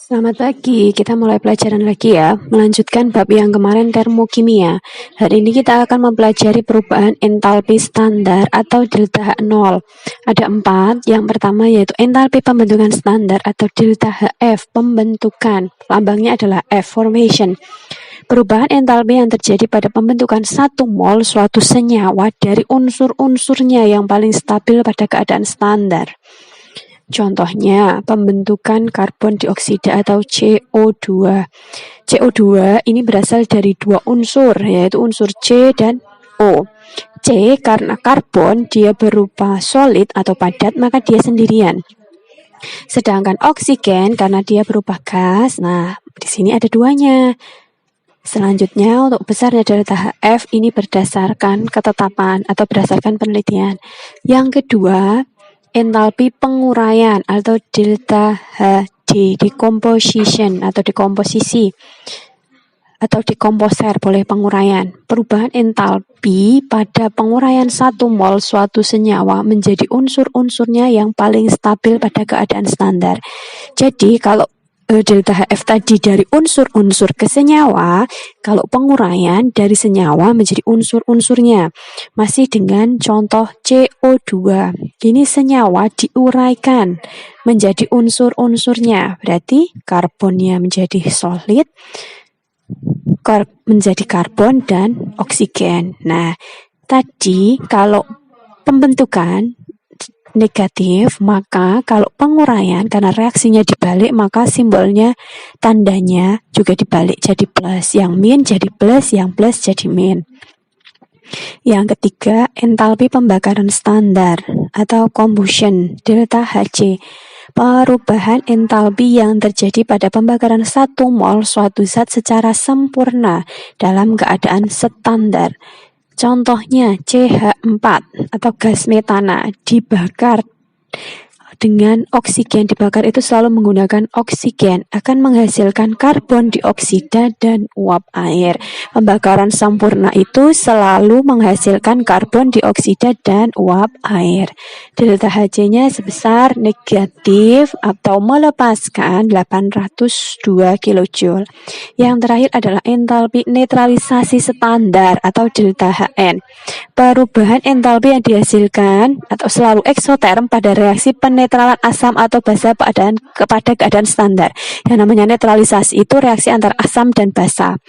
Selamat pagi, kita mulai pelajaran lagi ya. Melanjutkan bab yang kemarin termokimia. Hari ini kita akan mempelajari perubahan entalpi standar atau delta H0. Ada 4. Yang pertama yaitu entalpi pembentukan standar atau delta HF, pembentukan. Lambangnya adalah F, formation. Perubahan entalpi yang terjadi pada pembentukan 1 mol suatu senyawa dari unsur-unsurnya yang paling stabil pada keadaan standar. Contohnya, pembentukan karbon dioksida atau CO2. CO2 ini berasal dari 2 unsur, yaitu unsur C dan O. C karena karbon dia berupa solid atau padat, maka dia sendirian. Sedangkan oksigen karena dia berupa gas. Nah, di sini ada duanya. Selanjutnya, untuk besarnya delta HF ini berdasarkan ketetapan atau berdasarkan penelitian. Yang kedua, entalpi penguraian atau delta HD, decomposition atau dekomposisi atau dekomposer, boleh penguraian. Perubahan entalpi pada penguraian 1 mol suatu senyawa menjadi unsur-unsurnya yang paling stabil pada keadaan standar. Jadi kalau delta HF tadi dari unsur-unsur ke senyawa, kalau penguraian dari senyawa menjadi unsur-unsurnya. Masih dengan contoh CO2. Ini senyawa diuraikan menjadi unsur-unsurnya. Berarti karbonnya menjadi solid, menjadi karbon dan oksigen. Nah, tadi kalau pembentukan negatif, maka kalau penguraian karena reaksinya dibalik, maka simbolnya, tandanya juga dibalik jadi plus. Yang min jadi plus, yang plus jadi min. Yang ketiga, entalpi pembakaran standar atau combustion, delta Hc. Perubahan entalpi yang terjadi pada pembakaran 1 mol suatu zat secara sempurna dalam keadaan standar. Contohnya CH4 atau gas metana dibakar dengan oksigen. Dibakar itu selalu menggunakan oksigen, akan menghasilkan karbon dioksida dan uap air. Pembakaran sempurna itu selalu menghasilkan karbon dioksida dan uap air. Delta Hc-nya sebesar negatif atau melepaskan 802 kJ. Yang terakhir adalah entalpi netralisasi standar atau delta Hn. Perubahan entalpi yang dihasilkan atau selalu eksoterm pada reaksi penetralan asam atau basa kepada keadaan standar. Yang namanya netralisasi itu reaksi antara asam dan basa.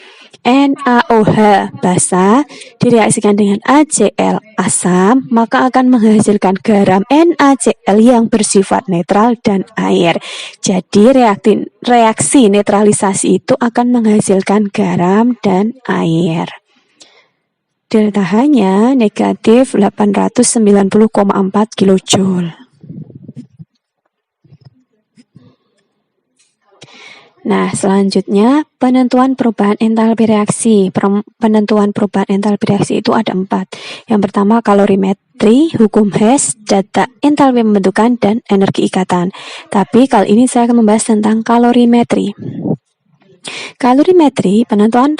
NaOH basa direaksikan dengan ACl asam, maka akan menghasilkan garam NaCl yang bersifat netral dan air. Jadi reaksi netralisasi itu akan menghasilkan garam dan air. Delta H-nya negatif 890,4 kJ. Nah, selanjutnya penentuan perubahan entalpi reaksi. Penentuan perubahan entalpi reaksi itu ada 4. Yang pertama kalorimetri, hukum Hess, data entalpi pembentukan, dan energi ikatan. Tapi kali ini saya akan membahas tentang kalorimetri. Kalorimetri, penentuan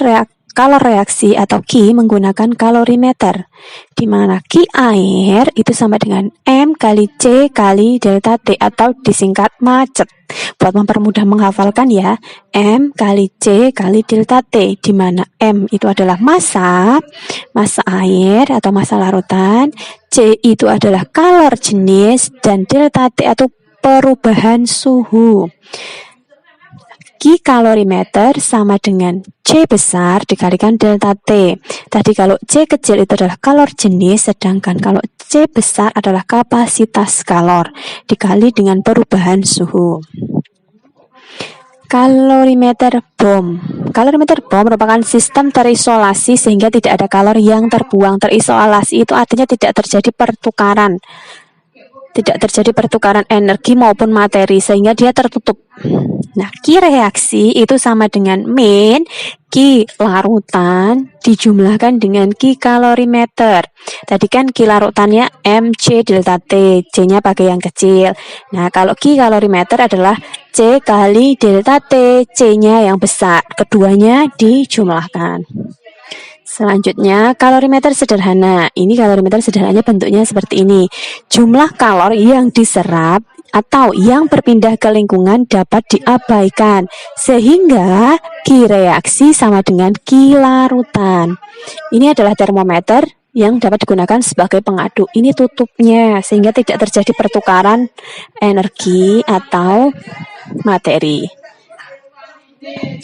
kalor reaksi atau Ki menggunakan kalorimeter, di mana Ki air itu sama dengan M kali C kali delta T atau disingkat macet. Buat mempermudah menghafalkan ya, M kali C kali delta T, di mana M itu adalah massa air atau massa larutan, C itu adalah kalor jenis, dan delta T atau perubahan suhu. Ki kalorimeter sama dengan C besar dikalikan delta T. Tadi kalau C kecil itu adalah kalor jenis, sedangkan kalau C besar adalah kapasitas kalor dikali dengan perubahan suhu. Kalorimeter bom. Kalorimeter bom merupakan sistem terisolasi sehingga tidak ada kalor yang terbuang. Terisolasi itu artinya tidak terjadi pertukaran. Tidak terjadi pertukaran energi maupun materi sehingga dia tertutup. Nah, Ki reaksi itu sama dengan min Ki larutan dijumlahkan dengan Ki kalorimeter. Tadi kan Ki larutannya MC delta T, C-nya pakai yang kecil. Nah, kalau Ki kalorimeter adalah C kali delta T, C-nya yang besar. Keduanya dijumlahkan. Selanjutnya, kalorimeter sederhana. Ini kalorimeter sederhananya bentuknya seperti ini. Jumlah kalor yang diserap atau yang berpindah ke lingkungan dapat diabaikan, sehingga Q reaksi sama dengan Q larutan. Ini adalah termometer yang dapat digunakan sebagai pengaduk. Ini tutupnya, sehingga tidak terjadi pertukaran energi atau materi.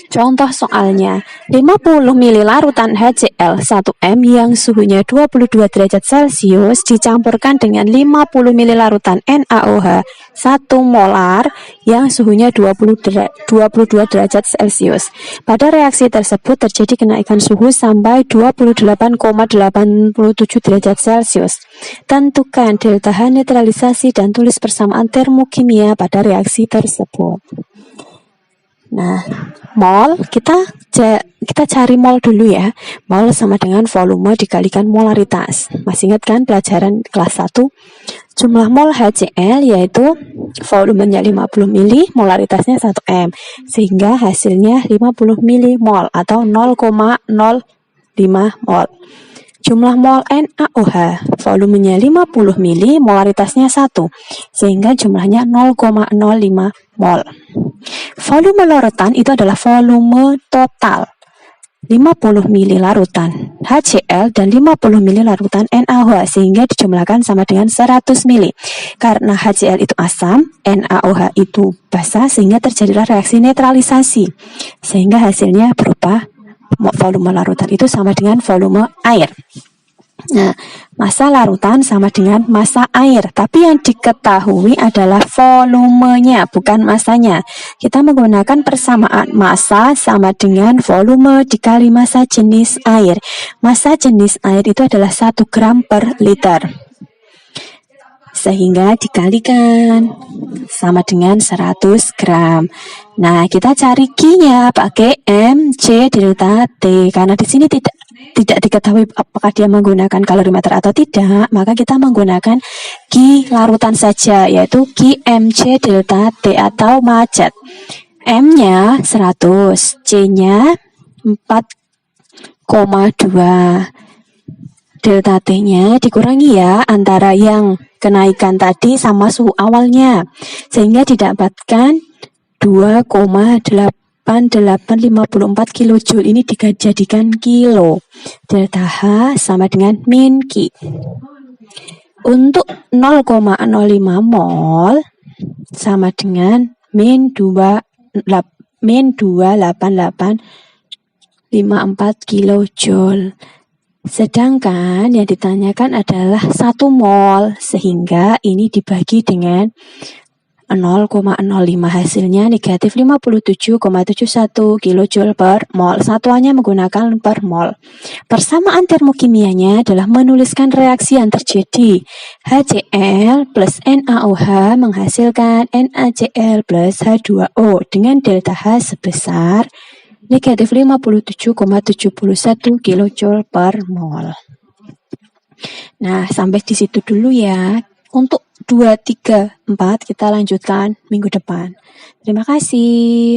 Contoh soalnya, 50 ml larutan HCl 1M yang suhunya 22 derajat Celcius dicampurkan dengan 50 ml larutan NaOH 1 molar yang suhunya 22 derajat Celcius. Pada reaksi tersebut terjadi kenaikan suhu sampai 28,87 derajat Celcius. Tentukan delta H netralisasi dan tulis persamaan termokimia pada reaksi tersebut. Nah, mol kita cari mol dulu ya. Mol sama dengan volume dikalikan molaritas. Masih ingat kan pelajaran kelas 1? Jumlah mol HCl yaitu volumenya 50 mili, molaritasnya 1M. Sehingga hasilnya 50 milimol atau 0,05 mol. Jumlah mol NaOH, volumenya 50 mili, molaritasnya 1, sehingga jumlahnya 0,05 mol. Volume larutan itu adalah volume total 50 mili larutan HCl dan 50 mili larutan NaOH, sehingga dijumlahkan sama dengan 100 mili. Karena HCl itu asam, NaOH itu basa, sehingga terjadilah reaksi netralisasi, sehingga hasilnya berupa volume larutan itu sama dengan volume air. Nah, massa larutan sama dengan massa air, tapi yang diketahui adalah volumenya, bukan massanya. Kita menggunakan persamaan massa sama dengan volume dikali massa jenis air. Massa jenis air itu adalah 1 gram per liter, sehingga dikalikan sama dengan 100 gram. Nah, kita cari Q-nya pakai mc delta T. Karena di sini tidak diketahui apakah dia menggunakan kalorimeter atau tidak, maka kita menggunakan Q larutan saja, yaitu Q mc delta T atau macet. M-nya 100, C-nya 4,2. Delta T-nya dikurangi ya antara yang kenaikan tadi sama suhu awalnya, sehingga didapatkan 2,8854 kilojoule. Ini dijadikan kilo. Delta H sama dengan min Q. Untuk 0,05 mol sama dengan min 28854 kilojoule. Sedangkan yang ditanyakan adalah 1 mol, sehingga ini dibagi dengan 0,05, hasilnya negatif 57,71 kilojoule per mol. Satuannya menggunakan per mol. Persamaan termokimianya adalah menuliskan reaksi yang terjadi. HCl plus NaOH menghasilkan NaCl plus H2O dengan delta H sebesar negatif 57,71 kilojoule per mol. Nah, sampai di situ dulu ya. Untuk 2, 3, 4 kita lanjutkan minggu depan. Terima kasih.